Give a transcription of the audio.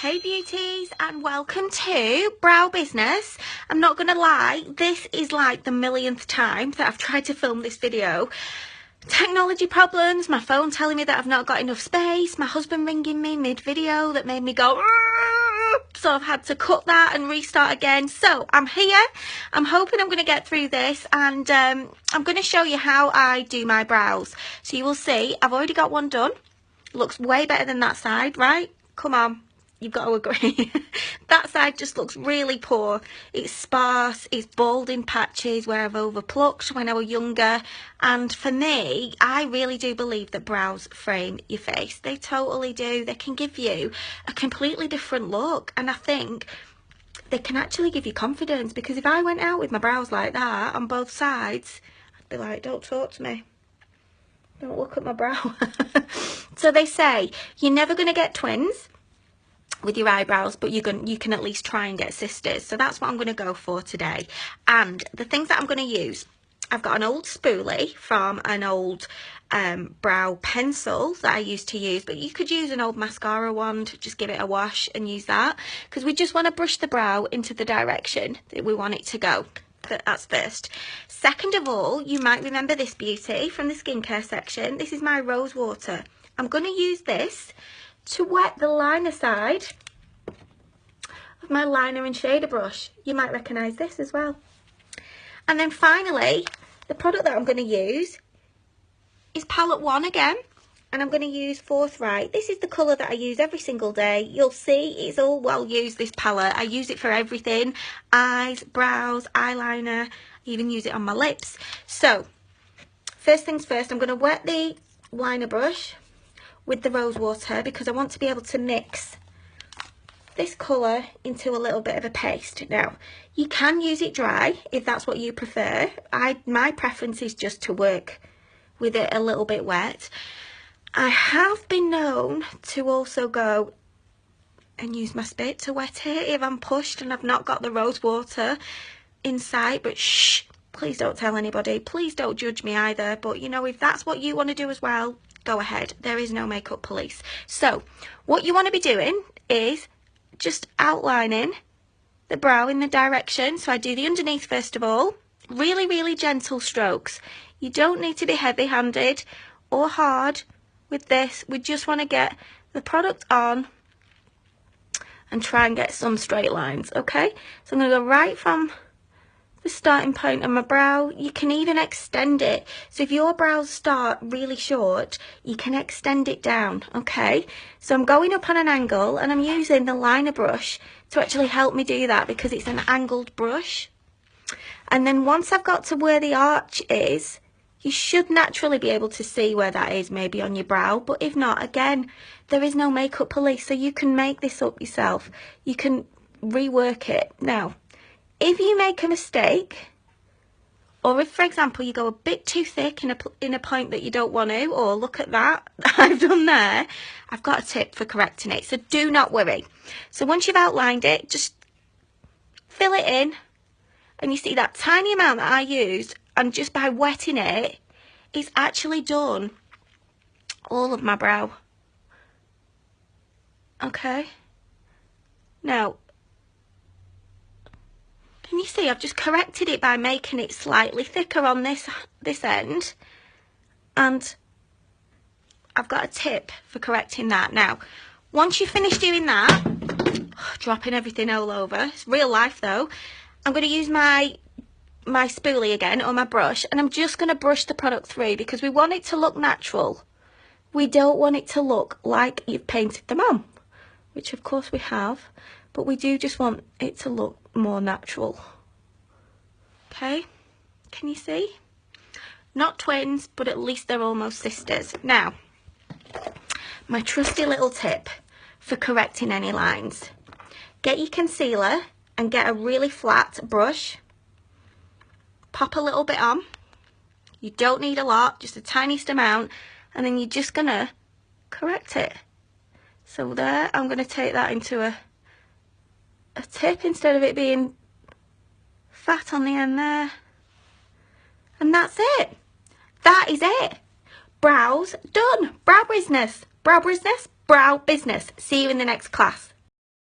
Hey beauties, and welcome to Brow Business. I'm not gonna lie, this is like the millionth time that I've tried to film this video. Technology problems, my phone telling me that I've not got enough space, my husband ringing me mid-video that made me go "Argh!" So I've had to cut that and restart again. So I'm here, I'm hoping I'm gonna get through this, and I'm gonna show you how I do my brows. So you will see, I've already got one done. Looks way better than that side, right? Come on. You've got to agree. That side just looks really poor. It's sparse, it's bald in patches where I've overplucked when I was younger. And for me, I really do believe that brows frame your face. They totally do. They can give you a completely different look. And I think they can actually give you confidence, because if I went out with my brows like that on both sides, I'd be like, don't talk to me. Don't look at my brow. So they say you're never going to get twins with your eyebrows, but you can at least try and get sisters. So that's what I'm going to go for today. And the things that I'm going to use, I've got an old spoolie from an old brow pencil that I used to use, but you could use an old mascara wand. Just give it a wash and use that, because we just want to brush the brow into the direction that we want it to go. That's first. Second of all, you might remember this beauty from the skincare section. This is my rose water. I'm going to use this to wet the liner side of my liner and shader brush. You might recognise this as well. And then finally, the product that I'm going to use is palette 1 again. And I'm going to use Forthright. This is the colour that I use every single day. You'll see it's all well used, this palette. I use it for everything. Eyes, brows, eyeliner. I even use it on my lips. So, first things first, I'm going to wet the liner brush with the rose water, because I want to be able to mix this colour into a little bit of a paste. Now, you can use it dry if that's what you prefer. My preference is just to work with it a little bit wet. I have been known to also go and use my spit to wet it if I'm pushed and I've not got the rose water inside, but shh, please don't tell anybody. Please don't judge me either. But you know, if that's what you want to do as well, go ahead. There is no makeup police. So what you want to be doing is just outlining the brow in the direction. So I do the underneath first of all. Really, really gentle strokes. You don't need to be heavy-handed or hard with this. We just want to get the product on and try and get some straight lines, okay? So I'm going to go right from the starting point of my brow. You can even extend it. So if your brows start really short, you can extend it down, okay? So I'm going up on an angle and I'm using the liner brush to actually help me do that, because it's an angled brush. And then once I've got to where the arch is, you should naturally be able to see where that is, maybe on your brow. But if not, again, there is no makeup police, so you can make this up yourself. You can rework it. Now, if you make a mistake, or if, for example, you go a bit too thick in a point that you don't want to, or look at that I've done there, I've got a tip for correcting it. So do not worry. So once you've outlined it, just fill it in, and you see that tiny amount that I used, and just by wetting it, it's actually done all of my brow. Okay. Now, can you see I've just corrected it by making it slightly thicker on this end, and I've got a tip for correcting that. Now, once you finish doing that, dropping everything all over, it's real life though, I'm going to use my spoolie again, or my brush, and I'm just going to brush the product through, because we want it to look natural. We don't want it to look like you've painted them on, which of course we have, but we do just want it to look more natural. Okay, can you see? Not twins, but at least they're almost sisters. Now, my trusty little tip for correcting any lines. Get your concealer and get a really flat brush. Pop a little bit on. You don't need a lot, just the tiniest amount, and then you're just gonna correct it. So there, I'm gonna take that into a tip instead of it being fat on the end there. And that's it. That is it. Brows done. Brow business. Brow business. Brow business. See you in the next class.